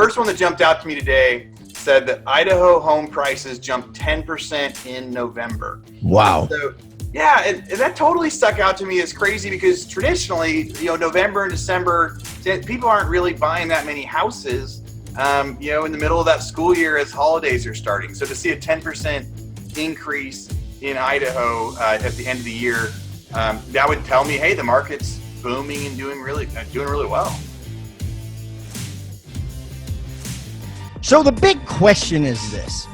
first one that jumped out to me today said that Idaho home prices jumped 10% in November. Wow. So, yeah, and that totally stuck out to me as crazy because traditionally, November and December, people aren't really buying that many houses, in the middle of that school year as holidays are starting. So to see a 10% increase in Idaho at the end of the year, that would tell me, hey, the market's booming and doing really well. So the big question is this: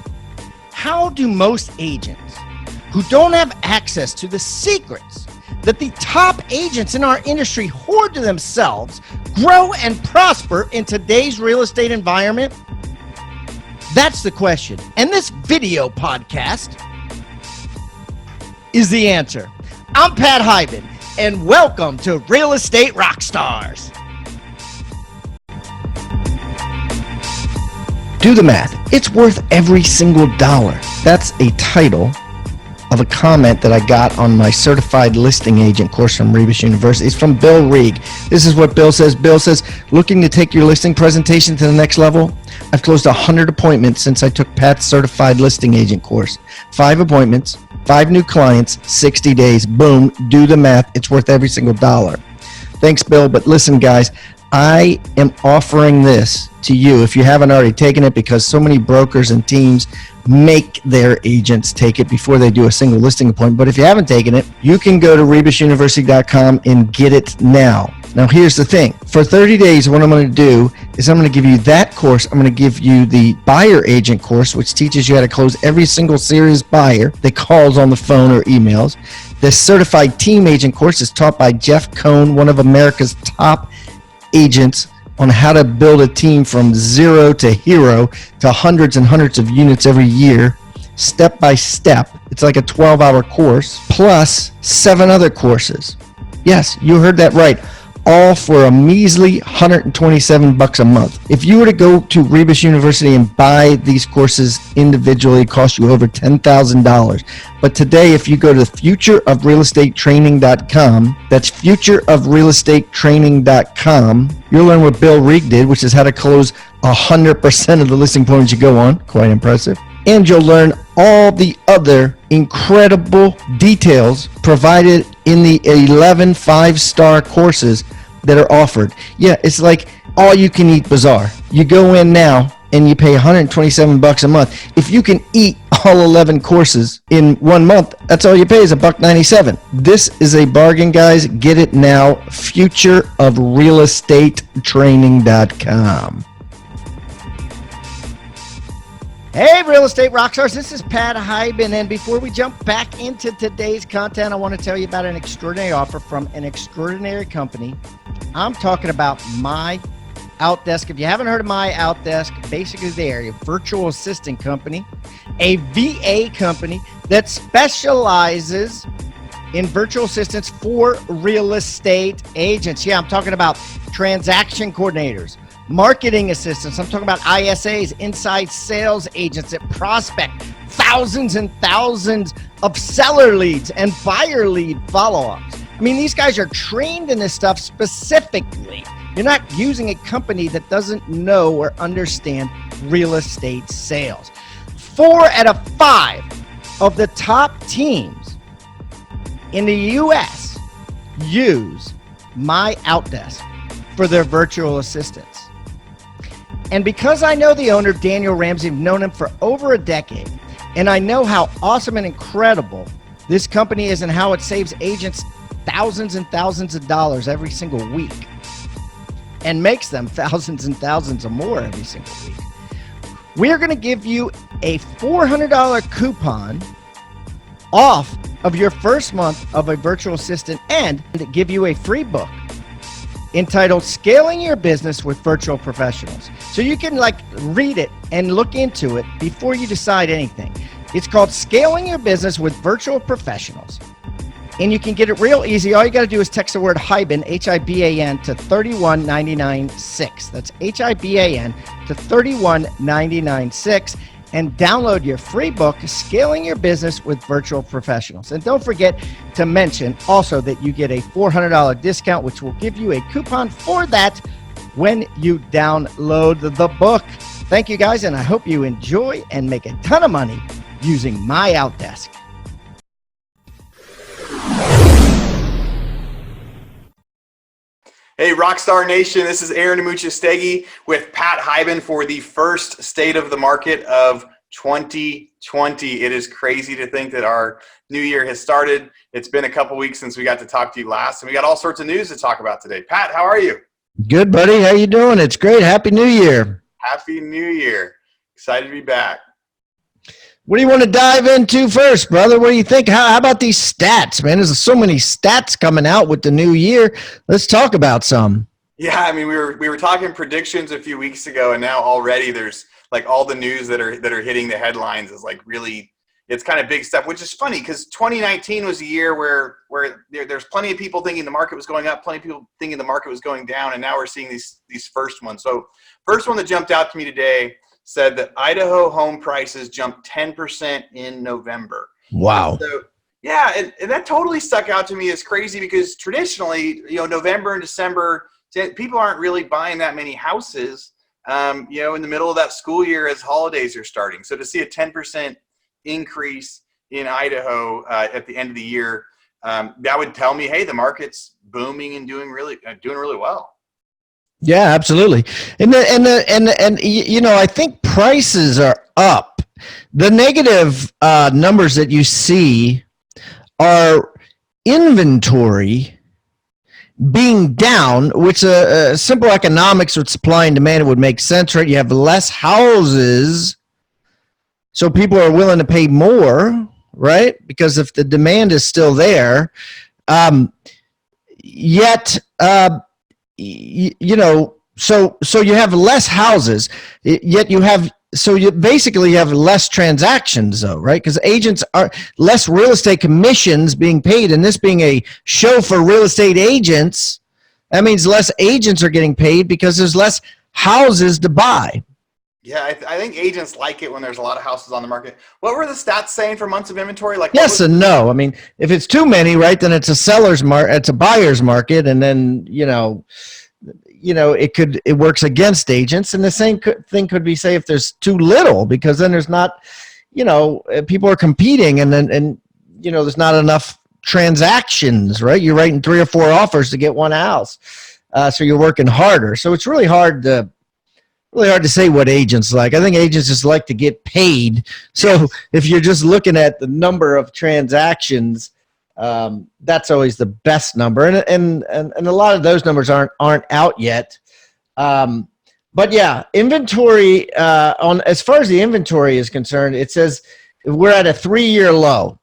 how do most agents who don't have access to the secrets that the top agents in our industry hoard to themselves grow and prosper in today's real estate environment? That's the question. And this video podcast is the answer. I'm Pat Hyben, and welcome to Real Estate Rockstars. Do the math. It's worth every single dollar. That's a title of a comment that I got on my certified listing agent course from Rebus University. It's from Bill Reeg. This is what Bill says. Bill says, looking to take your listing presentation to the next level? I've closed 100 appointments since I took Pat's certified listing agent course. 5 appointments, 5 new clients, 60 days. Boom. Do the math. It's worth every single dollar. Thanks, Bill. But listen, guys, I am offering this to you if you haven't already taken it, because so many brokers and teams make their agents take it before they do a single listing appointment. But if you haven't taken it, you can go to rebusuniversity.com and get it now. Now, here's the thing. For 30 days, what I'm going to do is I'm going to give you that course. I'm going to give you the buyer agent course, which teaches you how to close every single serious buyer that calls on the phone or emails. The certified team agent course is taught by Jeff Cohn, one of America's top agents, on how to build a team from zero to hero to hundreds and hundreds of units every year, step by step. It's like a 12-hour course, plus 7 other courses. Yes, you heard that right. All for a measly $127 a month. If you were to go to Rebus University and buy these courses individually, it costs you over $10,000. But today, if you go to futureofrealestatetraining.com, that's futureofrealestatetraining.com, you'll learn what Bill Reeg did, which is how to close 100% of the listing appointments you go on. Quite impressive. And you'll learn all the other incredible details provided in the 11 5-star courses that are offered. Yeah, it's like all you can eat bazaar. You go in now and you pay $127 a month. If you can eat all 11 courses in 1 month, that's all you pay is $197. This is a bargain, guys. Get it now. Futureofrealestatetraining.com. Hey, Real Estate Rockstars, this is Pat Hyben, and before we jump back into today's content, I want to tell you about an extraordinary offer from an extraordinary company. I'm talking about My Outdesk. If you haven't heard of My Outdesk, basically they're a virtual assistant company, a VA company that specializes in virtual assistants for real estate agents. Yeah, I'm talking about transaction coordinators, marketing assistants. I'm talking about ISAs, inside sales agents that prospect thousands and thousands of seller leads and buyer lead follow-ups. I mean, these guys are trained in this stuff specifically. You're not using a company that doesn't know or understand real estate sales. 4 out of 5 of the top teams in the U.S. use My Outdesk for their virtual assistants. And because I know the owner, Daniel Ramsey, I've known him for over a decade, and I know how awesome and incredible this company is and how it saves agents thousands and thousands of dollars every single week and makes them thousands and thousands or more every single week, we're going to give you a $400 coupon off of your first month of a virtual assistant and give you a free book entitled Scaling Your Business with Virtual Professionals. So you can read it and look into it before you decide anything. It's called Scaling Your Business with Virtual Professionals. And you can get it real easy. All you got to do is text the word Hyben, H-I-B-A-N, to 31996. That's H-I-B-A-N to 31996. And download your free book, Scaling Your Business with Virtual Professionals. And don't forget to mention also that you get a $400 discount, which will give you a coupon for that when you download the book. Thank you guys, and I hope you enjoy and make a ton of money using my Outdesk. Hey, Rockstar Nation, this is Aaron Amuchastegui with Pat Hyben for the first State of the Market of 2020. It is crazy to think that our new year has started. It's been a couple weeks since we got to talk to you last, and we got all sorts of news to talk about today. Pat, how are you? Good, buddy. How you doing? It's great. Happy New Year. Happy New Year. Excited to be back. What do you want to dive into first, brother? What do you think? How about these stats, man? There's so many stats coming out with the new year. Let's talk about some. Yeah, I mean, we were talking predictions a few weeks ago, and now already there's like all the news that are hitting the headlines is like really, it's kind of big stuff, which is funny because 2019 was a year where there's plenty of people thinking the market was going up, plenty of people thinking the market was going down, and now we're seeing these first ones. So first one that jumped out to me today said that Idaho home prices jumped 10% in November. Wow. So, yeah, and that totally stuck out to me as crazy because traditionally, November and December, people aren't really buying that many houses, in the middle of that school year as holidays are starting. So to see a 10% increase in Idaho at the end of the year, that would tell me, hey, the market's booming and doing really well. Yeah, absolutely. And I think prices are up. The negative numbers that you see are inventory being down, which simple economics with supply and demand, it would make sense, right? You have less houses, so people are willing to pay more, right? Because if the demand is still there, yet so you have less houses, yet you basically have less transactions though, right? Because agents are less real estate commissions being paid, and this being a show for real estate agents, that means less agents are getting paid because there's less houses to buy. Yeah, I think agents like it when there's a lot of houses on the market. What were the stats saying for months of inventory? Like yes and no. I mean, if it's too many, right, then it's a seller's market, it's a buyer's market, and then it works against agents. And the same thing could be say if there's too little, because then there's not, people are competing, and there's not enough transactions, right? You're writing 3 or 4 offers to get one house, so you're working harder. So it's really hard to say what agents like. I think agents just like to get paid. So if you're just looking at the number of transactions, that's always the best number. And a lot of those numbers aren't out yet. But yeah, inventory, as far as the inventory is concerned, it says we're at a 3-year low.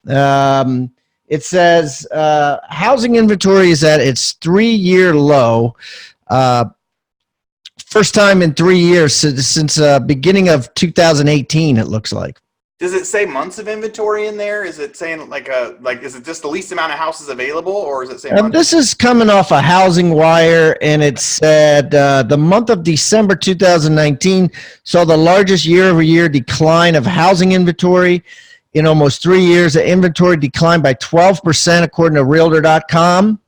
It says housing inventory is at its 3-year low. First time in 3 years since beginning of 2018, it looks like. Does it say months of inventory in there? Is it saying is it just the least amount of houses available, or is it saying this is coming off a Housing Wire, and it said the month of December 2019 saw the largest year-over-year decline of housing inventory in almost 3 years. The inventory declined by 12%, according to Realtor.com.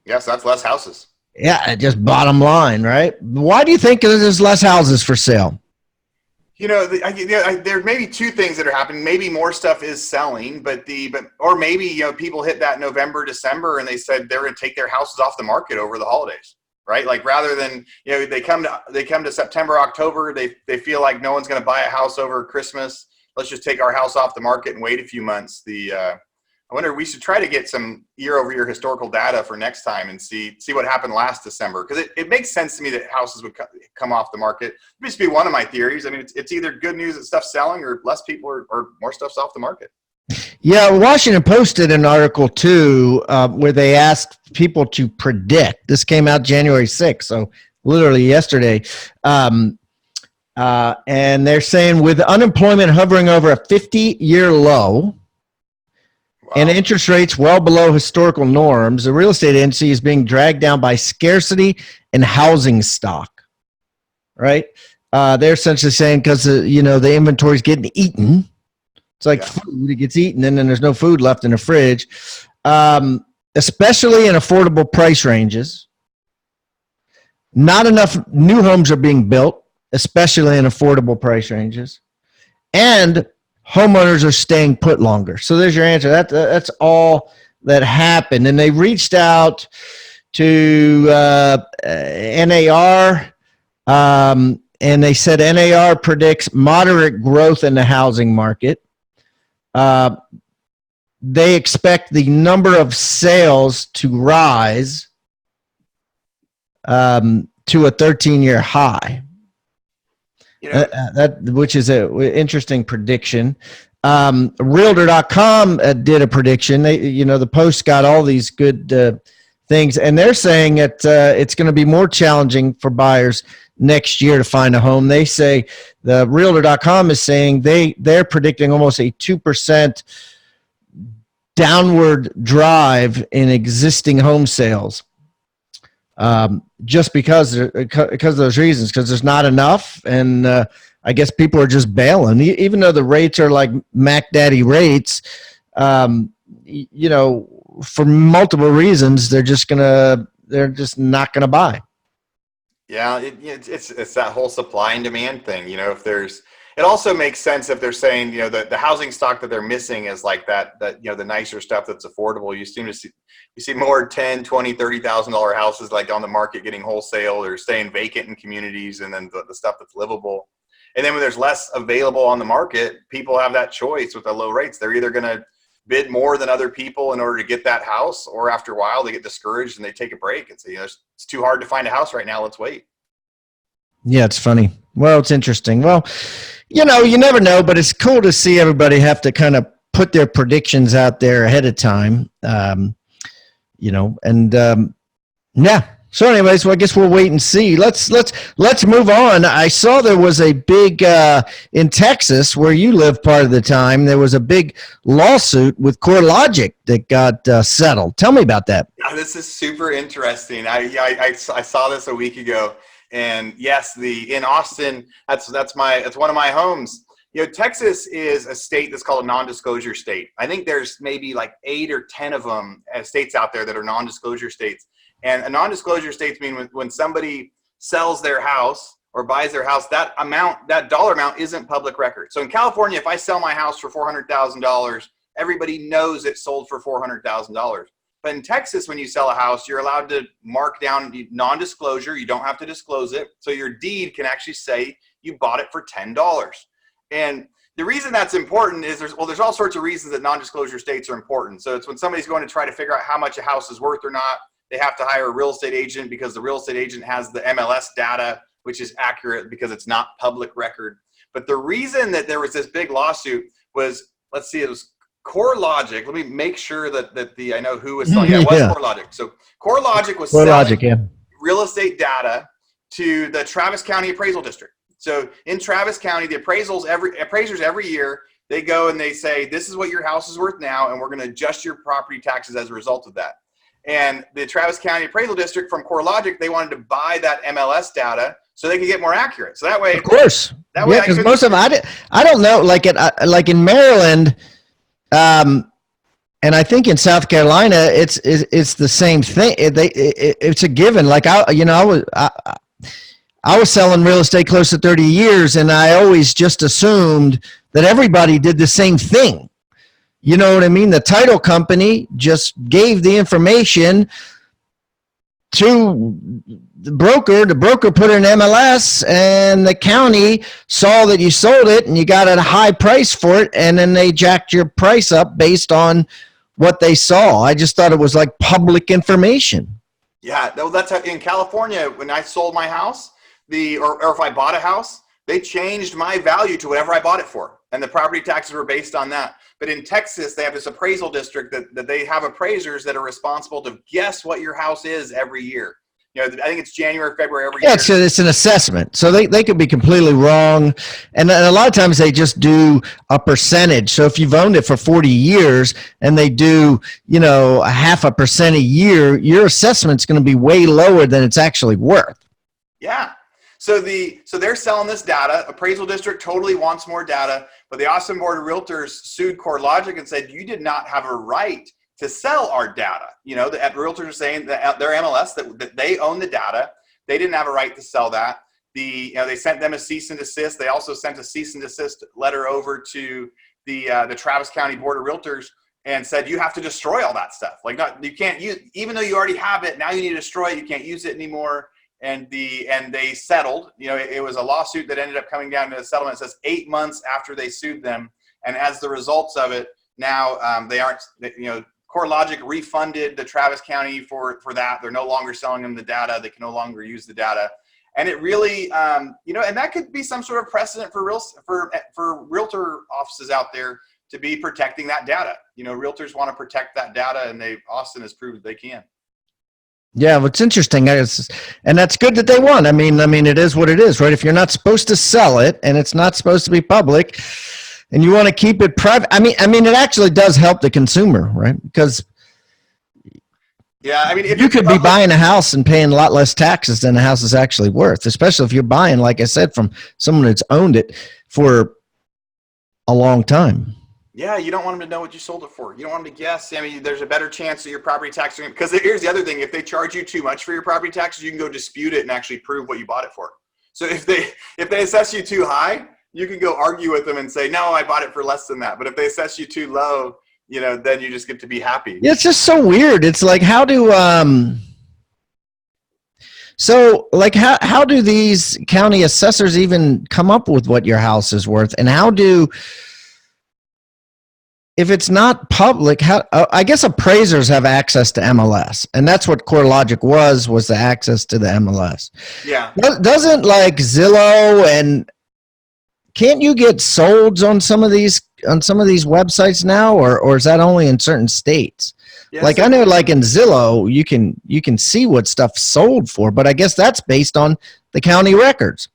Yes, that's less houses. Yeah, just bottom line, right? Why do you think there's less houses for sale? There may be 2 things that are happening. Maybe more stuff is selling, or maybe people hit that November, December, and they said they're going to take their houses off the market over the holidays, right? Like rather than they come to September, October, they feel like no one's going to buy a house over Christmas. Let's just take our house off the market and wait a few months. I wonder, we should try to get some year-over-year historical data for next time and see what happened last December, because it makes sense to me that houses would come off the market. It used to be one of my theories. I mean, it's either good news that stuff's selling, or less people or more stuff's off the market. Yeah, Washington Post did an article too where they asked people to predict. This came out January 6th, so literally yesterday. And they're saying with unemployment hovering over a 50-year low, and interest rates well below historical norms, the real estate industry is being dragged down by scarcity and housing stock, right? They're essentially saying because, the inventory is getting eaten. It's like food, it gets eaten, and then there's no food left in the fridge, especially in affordable price ranges. not enough new homes are being built, especially in affordable price ranges, and homeowners are staying put longer. So there's your answer. That's all that happened. And they reached out to NAR, and they said NAR predicts moderate growth in the housing market. They expect the number of sales to rise to a 13-year high. Which is an interesting prediction. Realtor.com did a prediction. The Post got all these good things, and they're saying that it's going to be more challenging for buyers next year to find a home. They say the Realtor.com is saying they're predicting almost a 2% downward drive in existing home sales. Just because of those reasons, because there's not enough, and I guess people are just bailing, even though the rates are like Mac Daddy rates. For multiple reasons, they're just not gonna buy. Yeah, it's that whole supply and demand thing. It also makes sense if they're saying, the housing stock that they're missing is like that, the nicer stuff that's affordable. You see more $10,000, $20,000, $30,000 houses like on the market getting wholesale or staying vacant in communities, and then the stuff that's livable. And then when there's less available on the market, people have that choice with the low rates. They're either going to bid more than other people in order to get that house, or after a while they get discouraged and they take a break and say, it's too hard to find a house right now. Let's wait. Yeah, it's funny. Well, it's interesting. Well, you never know, but it's cool to see everybody have to kind of put their predictions out there ahead of time. Yeah. So anyways, I guess we'll wait and see. Let's move on. I saw there was a big, in Texas where you live part of the time, there was a big lawsuit with CoreLogic that got settled. Tell me about that. Yeah, this is super interesting. I saw this a week ago. And yes, in Austin, that's one of my homes. Texas is a state that's called a non-disclosure state. I think there's maybe like 8 or 10 of them states out there that are non-disclosure states. And a non-disclosure states mean when somebody sells their house or buys their house, that dollar amount isn't public record. So in California, if I sell my house for $400,000, everybody knows it sold for $400,000. But in Texas, when you sell a house, you're allowed to mark down non-disclosure. You don't have to disclose it. So your deed can actually say you bought it for $10. And the reason that's important is there's all sorts of reasons that non-disclosure states are important. So it's when somebody's going to try to figure out how much a house is worth or not, they have to hire a real estate agent because the real estate agent has the MLS data, which is accurate because it's not public record. But the reason that there was this big lawsuit was, it was CoreLogic. Let me make sure that I know who was selling. Yeah, it was CoreLogic. So CoreLogic was selling real estate data to the Travis County Appraisal District. So in Travis County, the appraisers every year, they go and they say, this is what your house is worth now, and we're going to adjust your property taxes as a result of that. And the Travis County Appraisal District from CoreLogic, they wanted to buy that MLS data so they could get more accurate. So that way, of course, because most of them, I don't know, like in Maryland. And I think in South Carolina, it's the same thing. It's a given. Like I was selling real estate close to 30 years, and I always just assumed that everybody did the same thing. You know what I mean? The title company just gave the information to the broker. The broker put in MLS, and the county saw that you sold it and you got at a high price for it, and then they jacked your price up based on what they saw. I just thought it was like public information. Yeah, that's how, in California, when I sold my house, or if I bought a house, they changed my value to whatever I bought it for, and the property taxes were based on that. But in Texas, they have this appraisal district that they have appraisers that are responsible to guess what your house is every year. I think it's January, February every year. Yeah, so it's an assessment. So they could be completely wrong. And a lot of times they just do a percentage. So if you've owned it for 40 years and they do, a 0.5% a year, your assessment's going to be way lower than it's actually worth. Yeah. So they're selling this data. Appraisal district totally wants more data, but the Austin Board of Realtors sued CoreLogic and said, you did not have a right to sell our data. The realtors are saying that their MLS, that they own the data. They didn't have a right to sell that. They sent them a cease and desist. They also sent a cease and desist letter over to the Travis County Board of Realtors and said, you have to destroy all that stuff. Like, you can't use, even though you already have it, now you need to destroy it. You can't use it anymore. And they settled. It was a lawsuit that ended up coming down to a settlement. It says 8 months after they sued them. And as the results of it, now they aren't, CoreLogic refunded the Travis County for that. They're no longer selling them the data. They can no longer use the data. And it really, and that could be some sort of precedent for realtor offices out there to be protecting that data. Realtors want to protect that data, and Austin has proved they can. Yeah, what's interesting is, and that's good that they won. I mean, it is what it is, right? If you're not supposed to sell it and it's not supposed to be public, and you want to keep it private, I mean, it actually does help the consumer, right? Because if you could be buying a house and paying a lot less taxes than the house is actually worth, especially if you're buying, like I said, from someone that's owned it for a long time. Yeah, you don't want them to know what you sold it for. You don't want them to guess. I mean, there's a better chance that your property tax, because here's the other thing: if they charge you too much for your property taxes, you can go dispute it and actually prove what you bought it for. So if they assess you too high, you can go argue with them and say, no, I bought it for less than that. But if they assess you too low, then you just get to be happy. Yeah, it's just so weird. It's like, how do how do these county assessors even come up with what your house is worth? And if it's not public, I guess appraisers have access to MLS, and that's what CoreLogic was the access to the MLS. Yeah. Doesn't like Zillow, and can't you get solds on some of these websites now, or is that only in certain states? Yeah, I know, like in Zillow, you can see what stuff sold for, but I guess that's based on the county records.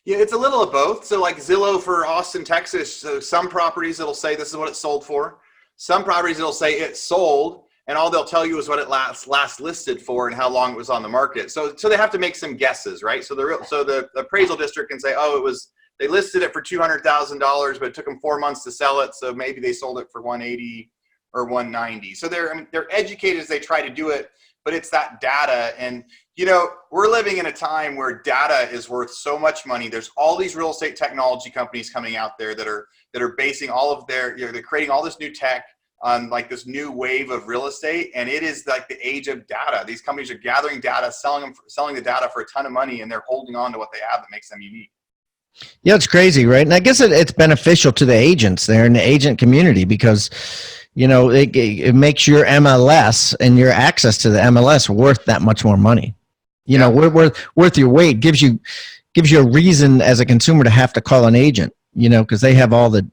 Yeah, it's a little of both. So like Zillow for Austin, Texas, so some properties it'll say this is what it sold for. Some properties it'll say it sold, and all they'll tell you is what it last listed for and how long it was on the market. So they have to make some guesses, right? So the appraisal district can say, they listed it for $200,000, but it took them 4 months to sell it, so maybe they sold it for $180 or $190. So they're educated as they try to do it, but it's that data. And we're living in a time where data is worth so much money. There's all these real estate technology companies coming out there that are basing all of their, they're creating all this new tech on like this new wave of real estate, and it is like the age of data. These companies are gathering data, selling the data for a ton of money, and they're holding on to what they have that makes them unique. Yeah, it's crazy, right? And I guess it's beneficial to the agents there in the agent community, because it makes your MLS and your access to the MLS worth that much more money. Worth your weight. Gives you a reason as a consumer to have to call an agent, because they have all the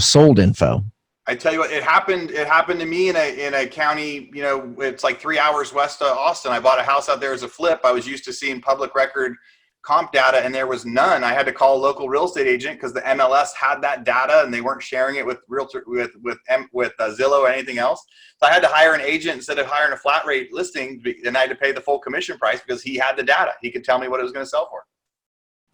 sold info. I tell you what, it happened to me in a county, it's like 3 hours west of Austin. I bought a house out there as a flip. I was used to seeing public record comp data, and there was none. I had to call a local real estate agent because the MLS had that data and they weren't sharing it with Zillow or anything else. So I had to hire an agent instead of hiring a flat rate listing, and I had to pay the full commission price because he had the data. He could tell me what it was going to sell for.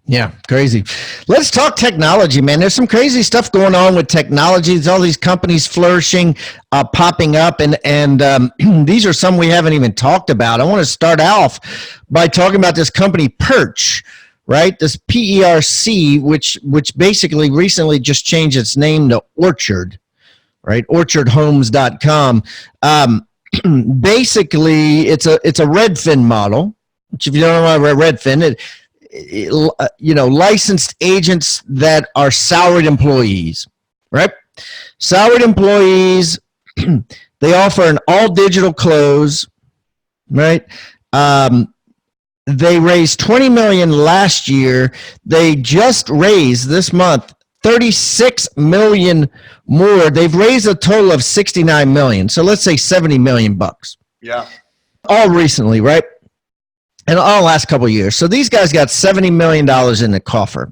Yeah, crazy. Let's talk technology, man. There's some crazy stuff going on with technology. There's all these companies flourishing, popping up, and these are some we haven't even talked about. I want to start off by talking about this company, Perch, right? This PERC, which basically recently just changed its name to Orchard, right? OrchardHomes.com. Basically, it's a Redfin model, which if you don't know about Redfin, licensed agents that are salaried employees, right? Salaried employees, they offer an all digital close, right? They raised $20 million last year. They just raised this month $36 million more. They've raised a total of $69 million. So let's say $70 million. Yeah. All recently, right? In the last couple of years. So these guys got $70 million in the coffer.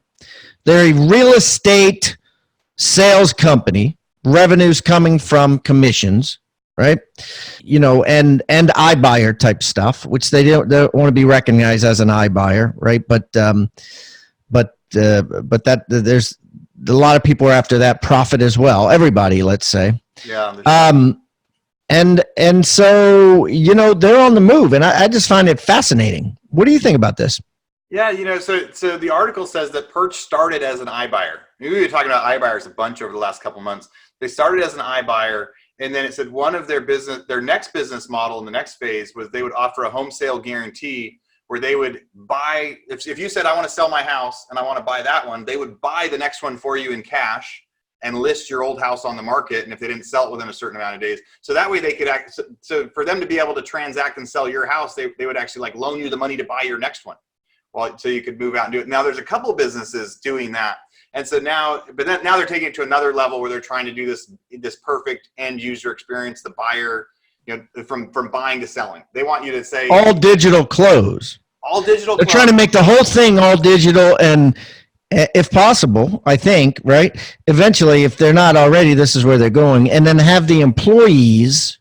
They're a real estate sales company, revenues coming from commissions, right? And iBuyer type stuff, which they don't want to be recognized as an iBuyer, right? But that there's a lot of people are after that profit as well. Everybody, let's say. Yeah. And so, they're on the move, and I just find it fascinating, What do you think about this? Yeah, so the article says that Perch started as an iBuyer. We've been talking about iBuyers a bunch over the last couple months. They started as an iBuyer, and then it said one of their next business model in the next phase was they would offer a home sale guarantee where they would buy, if you said, I want to sell my house and I want to buy that one, they would buy the next one for you in cash and list your old house on the market. And if they didn't sell it within a certain amount of days, so that way they could so for them to be able to transact and sell your house, they would actually like loan you the money to buy your next one. Well, so you could move out and do it. Now there's a couple of businesses doing that. And so now they're taking it to another level where they're trying to do this perfect end user experience, the buyer, from buying to selling. They want you to say all digital close. All digital. They're trying to make the whole thing all digital, and if possible, I think, right? Eventually, if they're not already, this is where they're going. And then have the employees,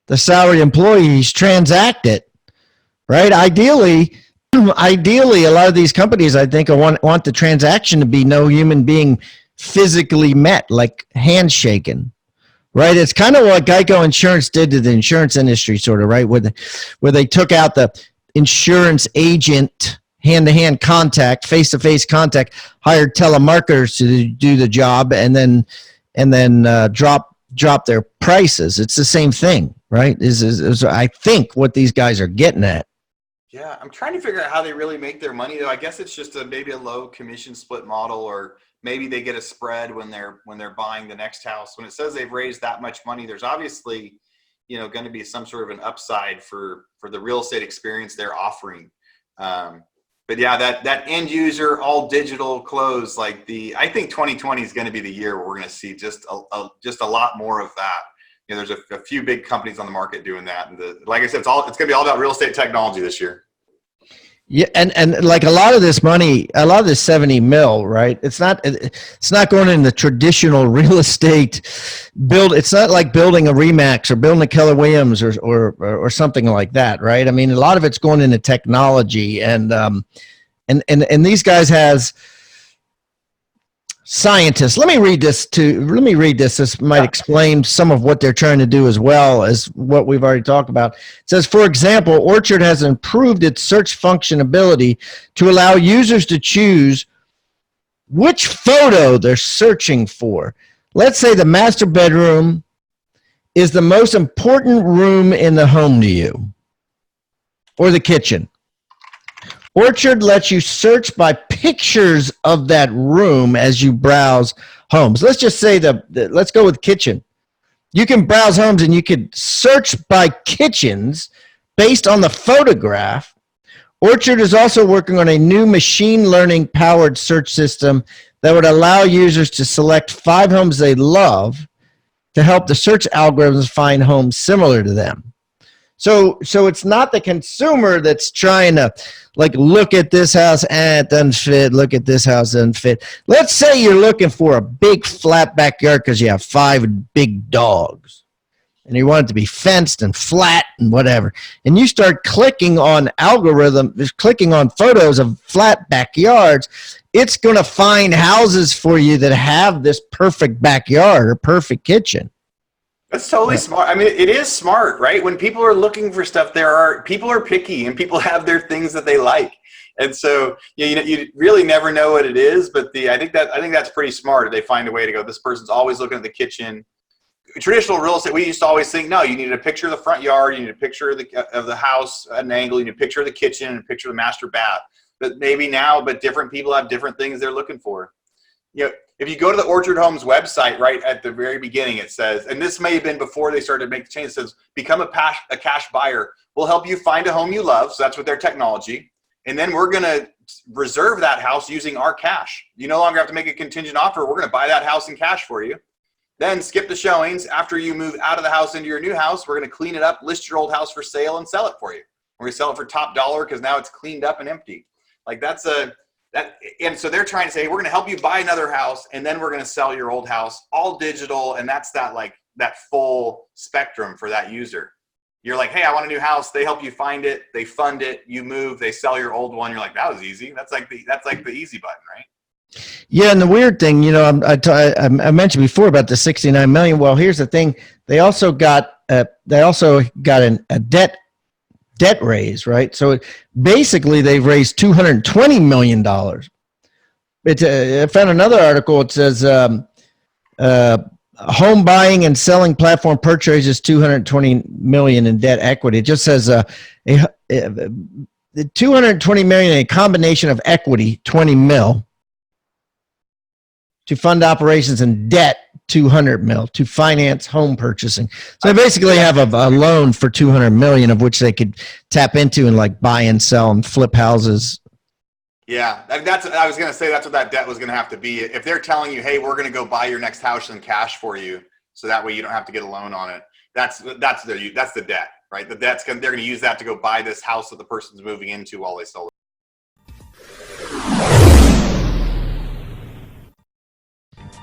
the salaried employees, transact it, right? Ideally, a lot of these companies, I think, want the transaction to be no human being physically met, like handshaking. Right, it's kind of what Geico Insurance did to the insurance industry, sort of, right? Where they took out the insurance agent hand-to-hand contact, face-to-face contact, hired telemarketers to do the job, and then drop their prices. It's the same thing, right? Is I think what these guys are getting at. Yeah, I'm trying to figure out how they really make their money, though. I guess it's just maybe a low commission split model, or maybe they get a spread when they're buying the next house. When it says they've raised that much money, there's obviously, going to be some sort of an upside for the real estate experience they're offering. But yeah, that end user all digital close, I think 2020 is going to be the year where we're going to see just a lot more of that. There's a few big companies on the market doing that, and like I said, it's going to be all about real estate technology this year. Yeah, and like a lot of this money, a lot of this 70 mil, right? It's not going in the traditional real estate build. It's not like building a Remax or building a Keller Williams or something like that, right? I mean, a lot of it's going into technology, and these guys has scientists. Let me read this. This might explain some of what they're trying to do as well as what we've already talked about. It says, for example, Orchard has improved its search function ability to allow users to choose which photo they're searching for. Let's say the master bedroom is the most important room in the home to you, or the kitchen. Orchard lets you search by pictures of that room as you browse homes. Let's just say let's go with kitchen. You can browse homes and you could search by kitchens based on the photograph. Orchard is also working on a new machine learning powered search system that would allow users to select 5 homes they love to help the search algorithms find homes similar to them. So it's not the consumer that's trying to look at this house, it doesn't fit. Look at this house, doesn't fit. Let's say you're looking for a big flat backyard because you have 5 big dogs, and you want it to be fenced and flat and whatever. And you start clicking on clicking on photos of flat backyards. It's going to find houses for you that have this perfect backyard or perfect kitchen. That's totally smart. I mean, it is smart, right? When people are looking for stuff, people are picky, and people have their things that they like. And so, you really never know what it is, but I think that's pretty smart. If they find a way to go, this person's always looking at the kitchen. Traditional real estate, we used to always think, no, you need a picture of the front yard, you need a picture of the house at an angle, you need a picture of the kitchen, and a picture of the master bath. But maybe now, different people have different things they're looking for. If you go to the Orchard Homes website, right at the very beginning, it says, and this may have been before they started to make the change, it says, become a cash buyer. We'll help you find a home you love. So that's with their technology. And then we're going to reserve that house using our cash. You no longer have to make a contingent offer. We're going to buy that house in cash for you. Then skip the showings. After you move out of the house into your new house, we're going to clean it up, list your old house for sale, and sell it for you. We're going to sell it for top dollar because now it's cleaned up and empty. And so they're trying to say, we're going to help you buy another house, and then we're going to sell your old house all digital. And that's that full spectrum for that user. You're like, hey, I want a new house. They help you find it. They fund it. You move. They sell your old one. You're like, that was easy. That's like the easy button, right? Yeah, and the weird thing, I mentioned before about the 69 million. Well, here's the thing: they also got a debt debt raise, right? So basically they've raised $220 million. I found another article. It says home buying and selling platform purchases $220 million in debt equity. It just says the $220 million in a combination of equity, 20 mil, to fund operations, and debt, 200 mil, to finance home purchasing. So they basically have a loan for 200 million, of which they could tap into and like buy and sell and flip houses. Yeah, I was going to say that's what that debt was going to have to be. If they're telling you, hey, we're going to go buy your next house in cash for you, so that way you don't have to get a loan on it. That's the debt, right? They're going to use that to go buy this house that the person's moving into while they sell it.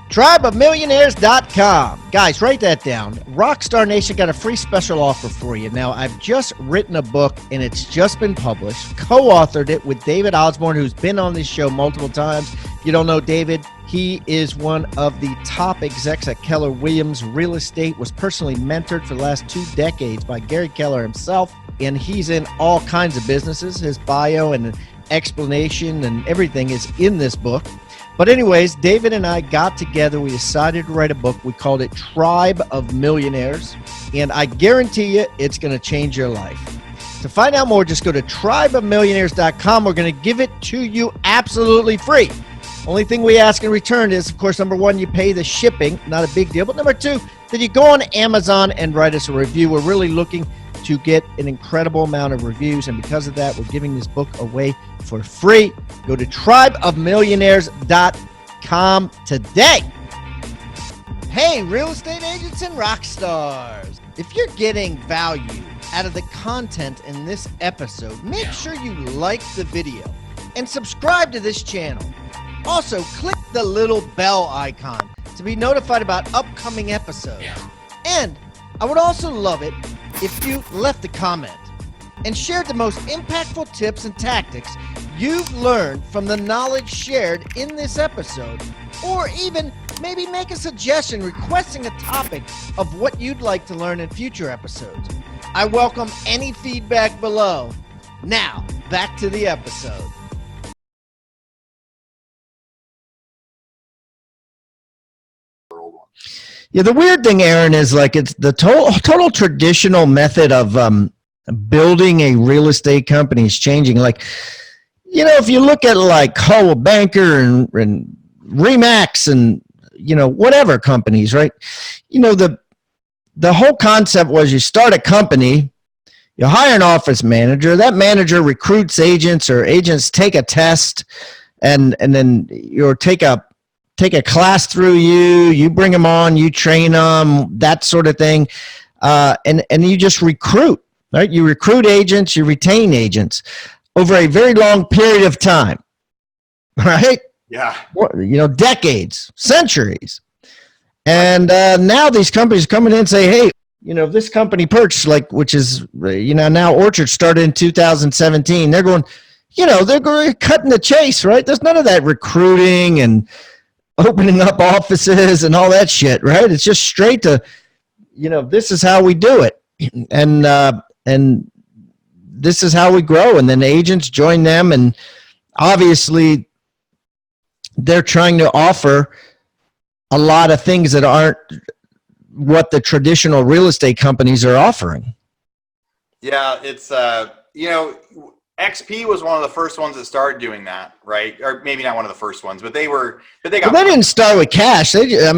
TribeOfMillionaires.com. Guys, write that down. Rockstar Nation got a free special offer for you. Now, I've just written a book, and it's just been published. Co-authored it with David Osborne, who's been on this show multiple times. If you don't know David, he is one of the top execs at Keller Williams Real Estate, was personally mentored for the last 2 decades by Gary Keller himself, and he's in all kinds of businesses. His bio and explanation and everything is in this book. But anyways, David and I got together. We decided to write a book. We called it Tribe of Millionaires. And I guarantee you it's going to change your life. To find out more, just go to tribeofmillionaires.com. We're going to give it to you absolutely free. Only thing we ask in return is, of course, number one, you pay the shipping. Not a big deal. But number two, that you go on Amazon and write us a review. We're really looking to get an incredible amount of reviews, and because of that, we're giving this book away for free. Go to tribeofmillionaires.com today. Hey, real estate agents and rock stars. If you're getting value out of the content in this episode, make sure you like the video and subscribe to this channel. Also, click the little bell icon to be notified about upcoming episodes. And I would also love it if you left a comment and shared the most impactful tips and tactics you've learned from the knowledge shared in this episode, or even maybe make a suggestion requesting a topic of what you'd like to learn in future episodes. I welcome any feedback below. Now, back to the episode. Yeah, the weird thing, Aaron, is like it's the total traditional method of building a real estate company is changing. Like, you know, if you look at like Coldwell Banker and Remax and, you know, whatever companies, right? You know, the whole concept was you start a company, you hire an office manager, that manager recruits agents, or agents take a test and then you take a class through you bring them on, you train them, that sort of thing. And you just recruit, right? You recruit agents, you retain agents over a very long period of time, right? Yeah. You know, decades, centuries. And now these companies come in and say, hey, you know, this company Perch, like, which is, you know, now Orchard started in 2017. They're going, you know, they're going cutting the chase, right? There's none of that recruiting and opening up offices and all that shit, right? It's just straight to, you know, this is how we do it. And this is how we grow. And then agents join them. And obviously they're trying to offer a lot of things that aren't what the traditional real estate companies are offering. Yeah. It's, you know, XP was one of the first ones that started doing that, right? Or maybe not one of the first ones, but they didn't start with cash. They're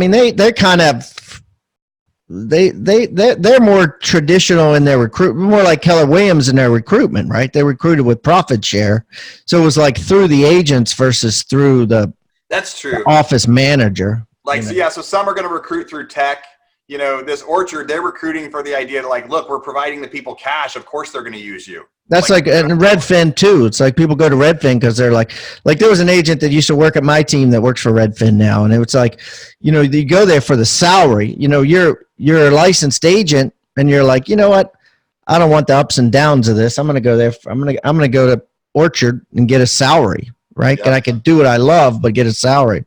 more traditional in their recruitment, more like Keller Williams in their recruitment, right? They recruited with profit share. So it was like through the agents versus through that's true. The office manager. Like, so yeah, so some are going to recruit through tech. You know, this Orchard, they're recruiting for the idea to like, look, we're providing the people cash. Of course they're going to use you. That's like and Redfin too. It's like people go to Redfin because they're like there was an agent that used to work at my team that works for Redfin now, and it was like, you know, you go there for the salary. You know, you're a licensed agent, and you're like, you know what, I don't want the ups and downs of this. I'm gonna go there. I'm gonna go to Orchard and get a salary, right? Yeah. And I can do what I love, but get a salary.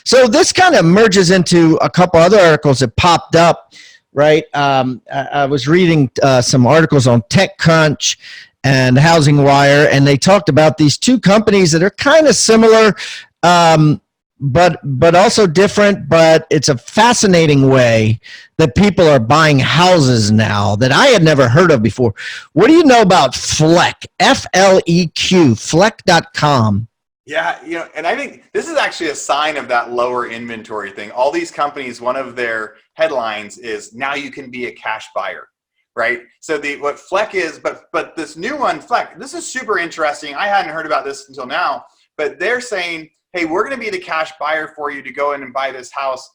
So this kind of merges into a couple other articles that popped up, right? I was reading some articles on TechCrunch. and Housing Wire, and they talked about these two companies that are kind of similar, but also different. But it's a fascinating way that people are buying houses now that I had never heard of before. What do you know about Fleck? F-L-E-Q, Fleck.com. Yeah, and I think this is actually a sign of that lower inventory thing. All these companies, one of their headlines is now you can be a cash buyer, right? So what Fleck is, but this new one, Fleck, this is super interesting. I hadn't heard about this until now, but they're saying, hey, we're going to be the cash buyer for you to go in and buy this house,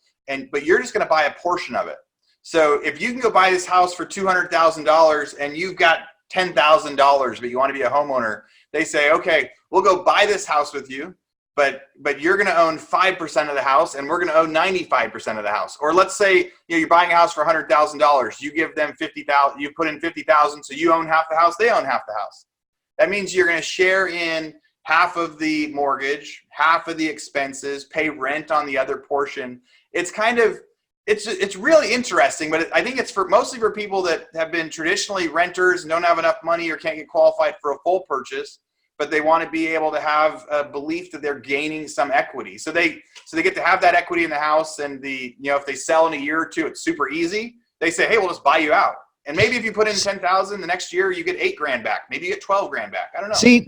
but you're just going to buy a portion of it. So if you can go buy this house for $200,000 and you've got $10,000, but you want to be a homeowner, they say, okay, we'll go buy this house with you, but you're going to own 5% of the house and we're going to own 95% of the house. Or let's say you're buying a house for $100,000. You give them $50,000, you put in $50,000, so you own half the house, they own half the house. That means you're going to share in half of the mortgage, half of the expenses, pay rent on the other portion. It's really interesting, but I think it's mostly for people that have been traditionally renters and don't have enough money or can't get qualified for a full purchase, but they want to be able to have a belief that they're gaining some equity. So they get to have that equity in the house, and if they sell in a year or two, it's super easy. They say, hey, we'll just buy you out. And maybe if you put in 10,000, the next year you get $8,000 back. Maybe you get $12,000 back. I don't know. See,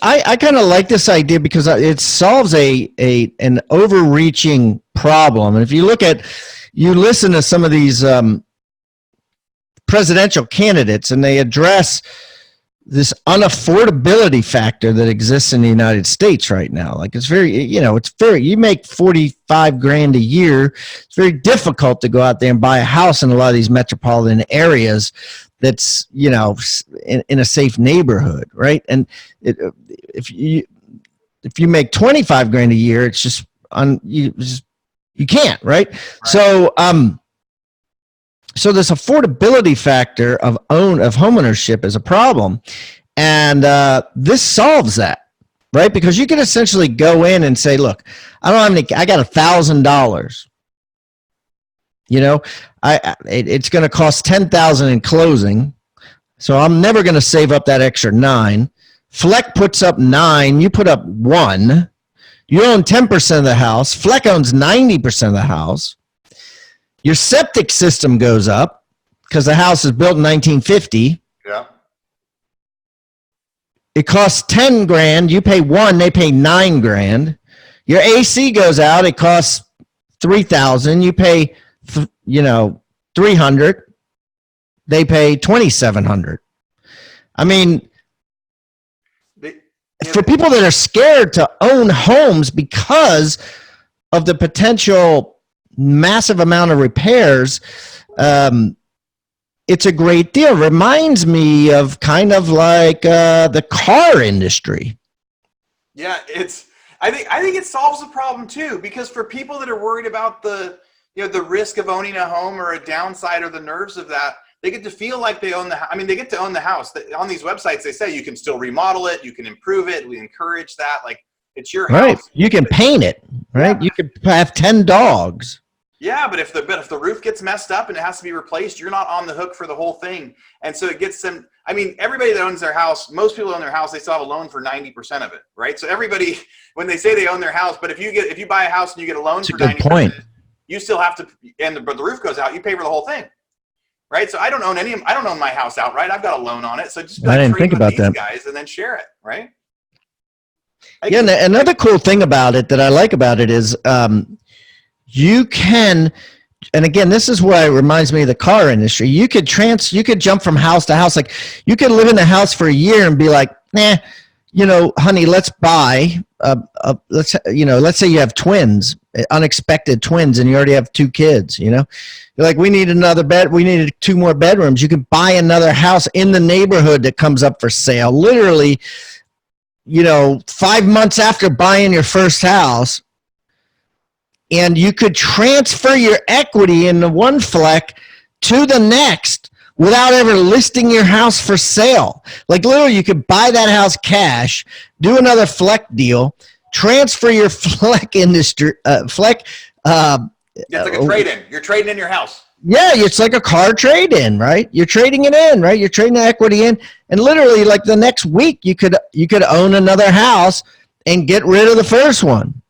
I kind of like this idea because it solves an overreaching problem. And if you listen to some of these presidential candidates, and they address this unaffordability factor that exists in the United States right now. Like you make $45,000 a year. It's very difficult to go out there and buy a house in a lot of these metropolitan areas that's, in a safe neighborhood. Right. And if you make $25,000 a year, it's just you can't. Right. So this affordability factor of homeownership is a problem, and this solves that, right? Because you can essentially go in and say, "Look, I don't have any. I got $1,000. It's going to cost $10,000 in closing, so I'm never going to save up that extra $9,000. Fleck puts up $9,000. You put up $1,000. You own 10% of the house. Fleck owns 90% of the house." Your septic system goes up because the house is built in 1950. Yeah. It costs $10,000. You pay $1,000. They pay $9,000. Your AC goes out. It costs $3,000. You pay, $300. They pay $2,700. I mean, for people that are scared to own homes because of the potential massive amount of repairs, it's a great deal. Reminds me of kind of like the car industry. Yeah, I think it solves the problem too, because for people that are worried about the risk of owning a home or a downside or the nerves of that, they get to feel like they own they get to own the house. On these websites, they say you can still remodel it, you can improve it. We encourage that. Like, it's your house. Right. You can paint it. Right. Yeah. You could have 10 dogs. Yeah, but if the roof gets messed up and it has to be replaced, you're not on the hook for the whole thing. And so it gets them. I mean, everybody that owns their house, most people own their house, they still have a loan for 90% of it, right? So everybody, when they say they own their house, but if you buy a house and you get a loan for 90%, you still have to, but the roof goes out, you pay for the whole thing, right? So I don't own my house outright. I've got a loan on it. So just I didn't think about that, guys, and then share it, right? Yeah, and another cool thing about it that I like about it is. You can, and again, this is why it reminds me of the car industry. You could jump from house to house. Like, you could live in the house for a year and be like, nah, honey, let's buy. Let's say you have twins, unexpected twins, and you already have 2 kids. You're like, we need another bed. We need 2 more bedrooms. You can buy another house in the neighborhood that comes up for sale. Literally, 5 months after buying your first house. And you could transfer your equity in the one Fleck to the next without ever listing your house for sale. Like, literally, you could buy that house cash, do another Fleck deal, transfer your Fleck industry, Fleck. It's like a trade-in. You're trading in your house. Yeah, it's like a car trade-in, right? You're trading it in, right? You're trading the equity in, and literally, like the next week, you could own another house and get rid of the first one,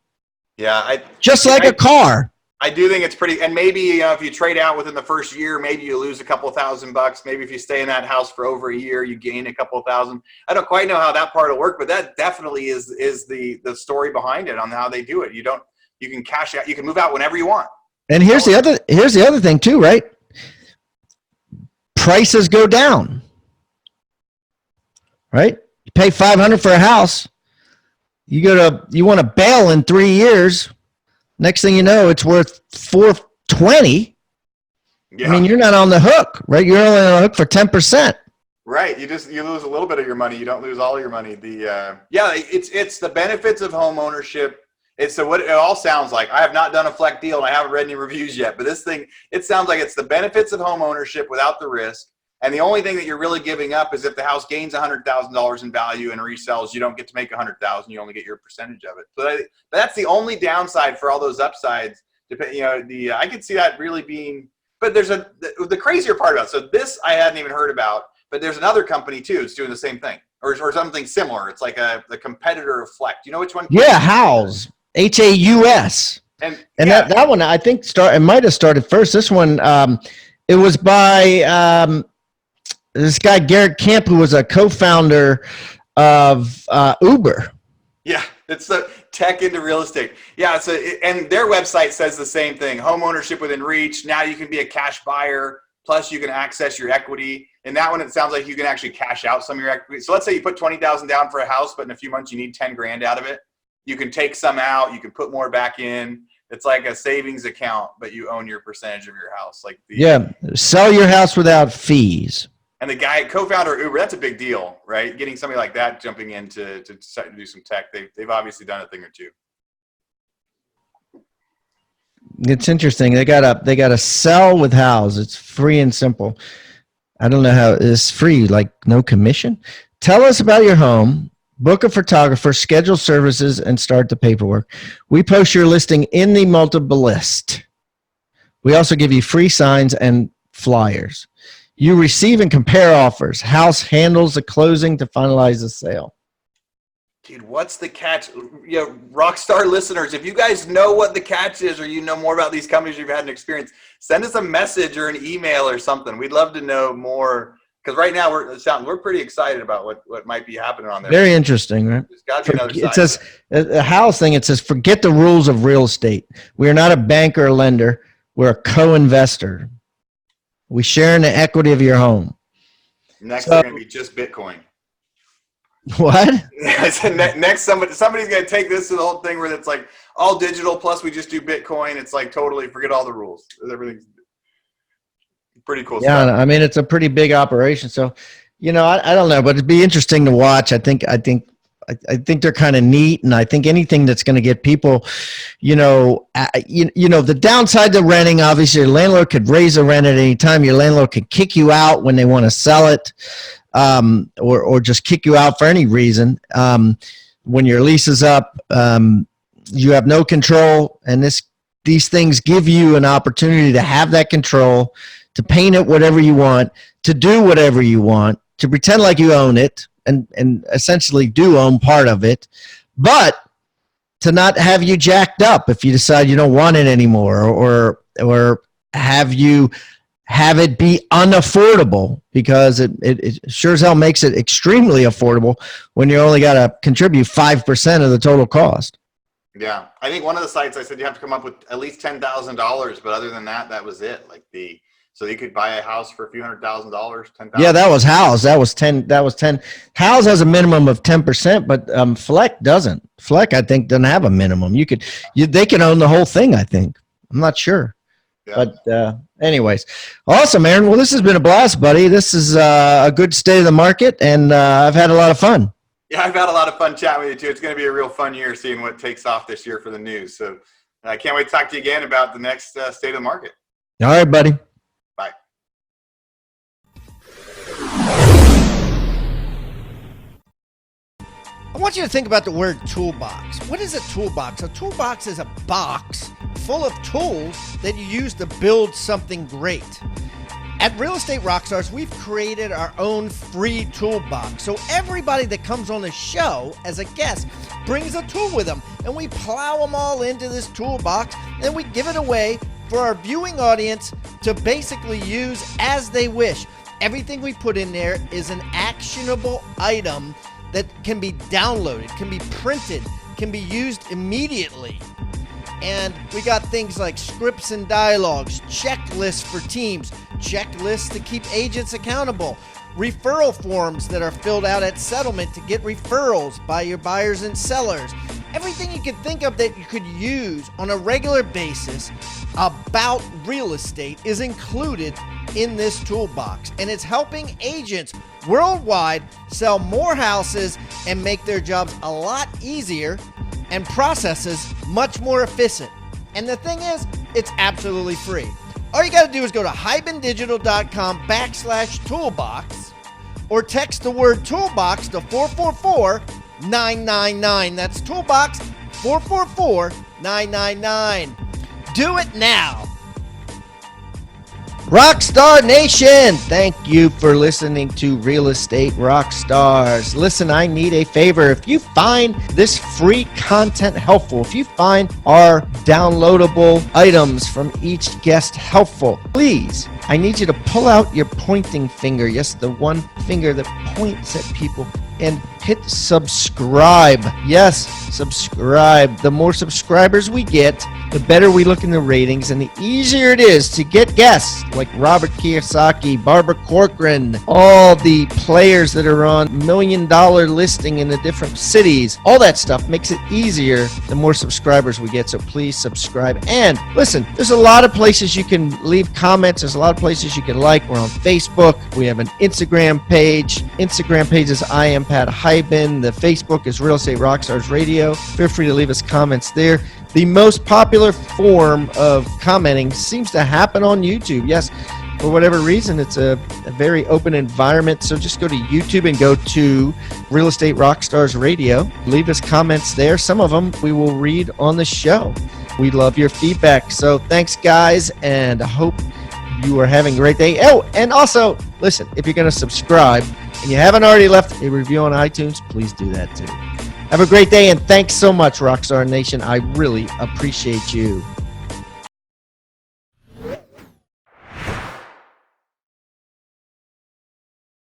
Yeah, just like a car. I do think it's pretty, and maybe if you trade out within the first year, maybe you lose a couple $1,000. Maybe if you stay in that house for over a year, you gain a couple $1,000. I don't quite know how that part will work, but that definitely is the story behind it on how they do it. You can cash out, you can move out whenever you want. And here's the other thing too, right? Prices go down, right? You pay $500 for a house. You want to bail in 3 years. Next thing you know, it's worth $420. Yeah. I mean, you're not on the hook, right? You're only on the hook for 10%. Right. You lose a little bit of your money. You don't lose all your money. It's the benefits of home ownership. It's what it all sounds like. I have not done a FLEC deal and I haven't read any reviews yet, but this thing, it sounds like it's the benefits of home ownership without the risk. And the only thing that you're really giving up is if the house gains $100,000 in value and resells, you don't get to make $100,000. You only get your percentage of it. But that's the only downside for all those upsides. I could see that really being. But there's the crazier part about it. So this I hadn't even heard about. But there's another company too that's doing the same thing or something similar. It's like the competitor of FLEC. Do you know which one? Yeah, House. Haus. And that one I think it might have started first. This one it was by this guy Garrett Camp, who was a co-founder of Uber. Yeah, it's the tech into real estate. Yeah, and their website says the same thing. Home ownership within reach. Now you can be a cash buyer, plus you can access your equity. And that one, it sounds like you can actually cash out some of your equity. So let's say you put $20,000 down for a house, but in a few months you need 10 grand out of it. You can take some out. You can put more back in. It's like a savings account, but you own your percentage of your house. Sell your house without fees. And the guy, co-founder of Uber, that's a big deal, right? Getting somebody like that jumping in to start to do some tech. They've obviously done a thing or two. It's interesting. They gotta sell with House. It's free and simple. I don't know how it's free, like no commission. Tell us about your home. Book a photographer, schedule services, and start the paperwork. We post your listing in the multiple list. We also give you free signs and flyers. You receive and compare offers. House handles the closing to finalize the sale. Dude, what's the catch? Rockstar listeners, if you guys know what the catch is or you know more about these companies you've had an experience, send us a message or an email or something. We'd love to know more. Because right now we're pretty excited about what might be happening on there. Very interesting, right? There's got to be another side. It says the House thing. It says forget the rules of real estate. We are not a bank or a lender. We're a co-investor. We share in the equity of your home. Next, they're going to be just Bitcoin. What? I said next somebody's going to take this to the whole thing where it's like all digital plus we just do Bitcoin. It's like totally forget all the rules. Everything's pretty cool stuff. Yeah, I mean it's a pretty big operation. So, I don't know, but it'd be interesting to watch. I think they're kind of neat, and I think anything that's going to get people, the downside to renting. Obviously, your landlord could raise the rent at any time. Your landlord could kick you out when they want to sell it, or just kick you out for any reason. When your lease is up, you have no control, and these things give you an opportunity to have that control, to paint it whatever you want, to do whatever you want, to pretend like you own it. And essentially do own part of it, but to not have you jacked up if you decide you don't want it anymore, or have it be unaffordable, because it sure as hell makes it extremely affordable when you only got to contribute 5% of the total cost. Yeah, I think one of the sites I said you have to come up with at least $10,000, but other than that, that was it. So you could buy a house for a few $100,000, $10,000. Yeah, that was House. That was 10. House has a minimum of 10%, but FLEC doesn't. FLEC, I think, doesn't have a minimum. They can own the whole thing, I think. I'm not sure. Yeah. But anyways, awesome, Aaron. Well, this has been a blast, buddy. This is a good state of the market, and I've had a lot of fun. Yeah, I've had a lot of fun chatting with you, too. It's going to be a real fun year seeing what takes off this year for the news. So I can't wait to talk to you again about the next state of the market. All right, buddy. Bye. I want you to think about the word toolbox. What is a toolbox? A toolbox is a box full of tools that you use to build something great. At Real Estate Rockstars, we've created our own free toolbox. So everybody that comes on the show as a guest brings a tool with them, and we plow them all into this toolbox, and we give it away for our viewing audience to basically use as they wish. Everything we put in there is an actionable item that can be downloaded, can be printed, can be used immediately. And we got things like scripts and dialogues, checklists for teams, checklists to keep agents accountable, referral forms that are filled out at settlement to get referrals by your buyers and sellers. Everything you could think of that you could use on a regular basis about real estate is included in this toolbox. And it's helping agents worldwide sell more houses and make their jobs a lot easier and processes much more efficient. And the thing is, it's absolutely free. All you got to do is go to hibandigital.com/toolbox or text the word toolbox to 444-999. That's toolbox 444-999. Do it now. Rockstar Nation, thank you for listening to Real Estate Rockstars. Listen, I need a favor. If you find this free content helpful, if you find our downloadable items from each guest helpful, please, I need you to pull out your pointing finger, yes, the one finger that points at people, and hit subscribe. Yes, subscribe. The more subscribers we get, the better we look in the ratings, and the easier it is to get guests like Robert Kiyosaki, Barbara Corcoran, all the players that are on $1 million listing in the different cities. All that stuff makes it easier the more subscribers we get, so please subscribe. And listen, there's a lot of places you can leave comments. There's a lot of places you can like. We're on Facebook. We have an Instagram page. Instagram page is I am Pat Hyben. The Facebook is Real Estate Rockstars Radio. Feel free to leave us comments there. The most popular form of commenting seems to happen on YouTube. Yes, for whatever reason, it's a very open environment. So just go to YouTube and go to Real Estate Rockstars Radio. Leave us comments there. Some of them we will read on the show. We love your feedback. So thanks, guys, and I hope you are having a great day. Oh, and also, listen, if you're going to subscribe and you haven't already left a review on iTunes, please do that too. Have a great day, and thanks so much, Rockstar Nation. I really appreciate you.